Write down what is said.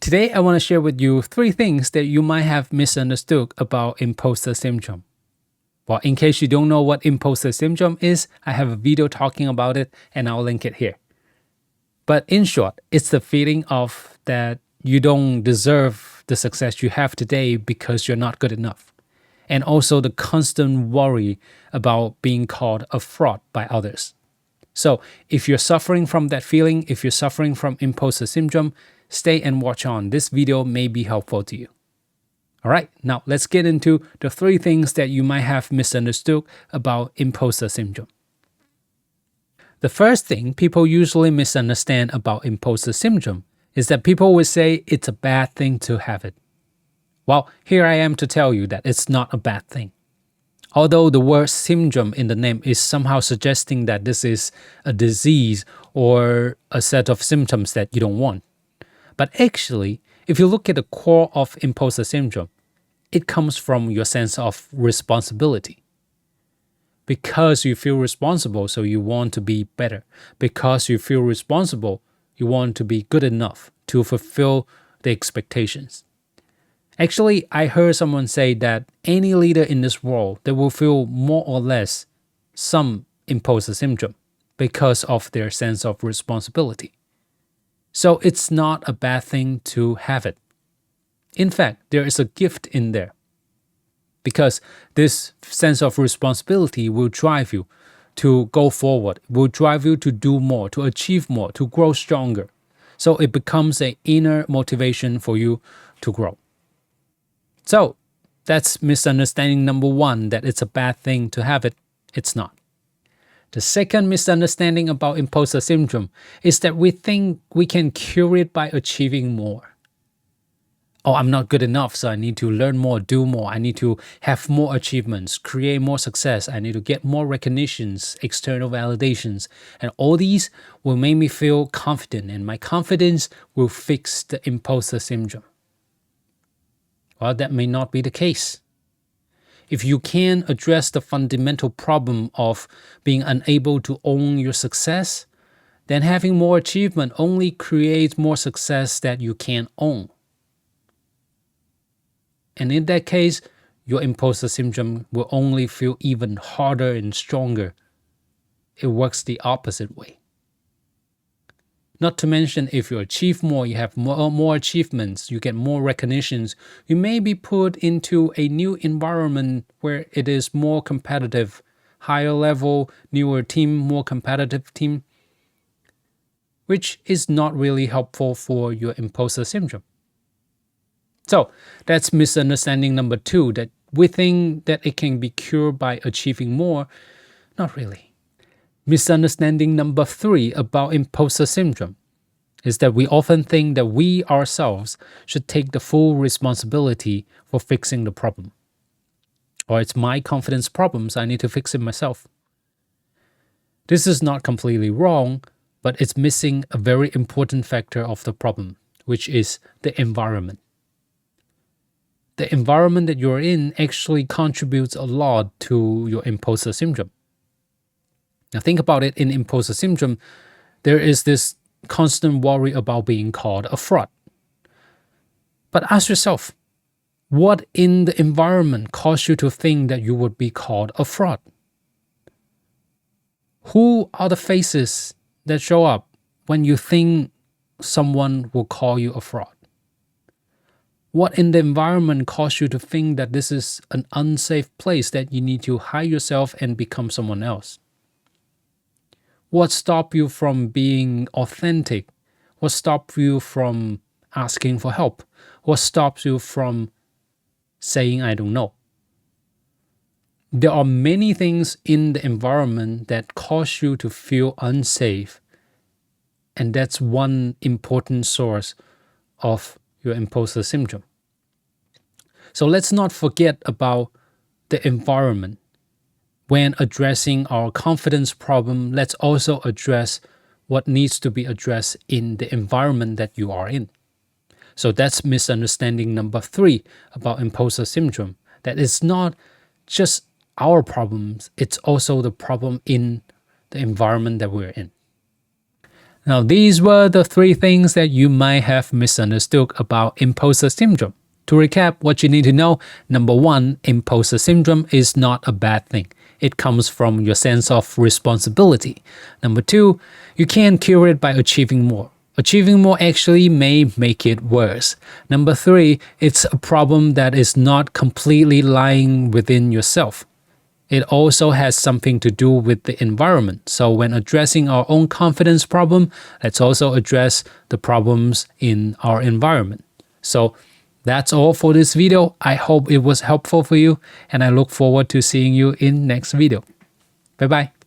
Today, I want to share with you 3 things that you might have misunderstood about imposter syndrome. Well, in case you don't know what imposter syndrome is, I have a video talking about it and I'll link it here. But in short, it's the feeling of that you don't deserve the success you have today because you're not good enough. And also the constant worry about being called a fraud by others. So if you're suffering from that feeling, if you're suffering from imposter syndrome, stay and watch on. This video may be helpful to you. All right, now let's get into the 3 things that you might have misunderstood about imposter syndrome. The first thing people usually misunderstand about imposter syndrome is that people will say it's a bad thing to have it. Well, here I am to tell you that it's not a bad thing. Although the word syndrome in the name is somehow suggesting that this is a disease or a set of symptoms that you don't want. But actually, if you look at the core of imposter syndrome, it comes from your sense of responsibility. Because you feel responsible, so you want to be better. Because you feel responsible, you want to be good enough to fulfill the expectations. Actually, I heard someone say that any leader in this world, they will feel more or less some imposter syndrome because of their sense of responsibility. So it's not a bad thing to have it. In fact, there is a gift in there. Because this sense of responsibility will drive you to go forward, will drive you to do more, to achieve more, to grow stronger. So it becomes an inner motivation for you to grow. So that's misunderstanding number 1, that it's a bad thing to have it. It's not. The second misunderstanding about imposter syndrome is that we think we can cure it by achieving more. Oh, I'm not good enough, so I need to learn more, do more. I need to have more achievements, create more success. I need to get more recognitions, external validations. And all these will make me feel confident, and my confidence will fix the imposter syndrome. Well, that may not be the case. If you can address the fundamental problem of being unable to own your success, then having more achievement only creates more success that you can't own. And in that case, your imposter syndrome will only feel even harder and stronger. It works the opposite way. Not to mention, if you achieve more, you have more achievements, you get more recognitions, you may be put into a new environment where it is more competitive, higher level, newer team, more competitive team, which is not really helpful for your imposter syndrome. So that's misunderstanding number 2, that we think that it can be cured by achieving more. Not really. Misunderstanding number 3 about imposter syndrome is that we often think that we ourselves should take the full responsibility for fixing the problem. Or it's my confidence problems, I need to fix it myself. This is not completely wrong, but it's missing a very important factor of the problem, which is the environment. The environment that you're in actually contributes a lot to your imposter syndrome. Now think about it, in imposter syndrome, there is this constant worry about being called a fraud. But ask yourself, what in the environment caused you to think that you would be called a fraud? Who are the faces that show up when you think someone will call you a fraud? What in the environment caused you to think that this is an unsafe place, that you need to hide yourself and become someone else? What stopped you from being authentic? What stopped you from asking for help? What stops you from saying, I don't know? There are many things in the environment that cause you to feel unsafe. And that's one important source of your imposter syndrome. So let's not forget about the environment. When addressing our confidence problem, let's also address what needs to be addressed in the environment that you are in. So that's misunderstanding number 3 about imposter syndrome, that it's not just our problems, it's also the problem in the environment that we're in. Now, these were the 3 things that you might have misunderstood about imposter syndrome. To recap, what you need to know, number 1, imposter syndrome is not a bad thing. It comes from your sense of responsibility. Number 2, you can't cure it by achieving more. Achieving more actually may make it worse. Number 3, it's a problem that is not completely lying within yourself. It also has something to do with the environment. So when addressing our own confidence problem, let's also address the problems in our environment. So that's all for this video. I hope it was helpful for you, and I look forward to seeing you in next video. Bye bye.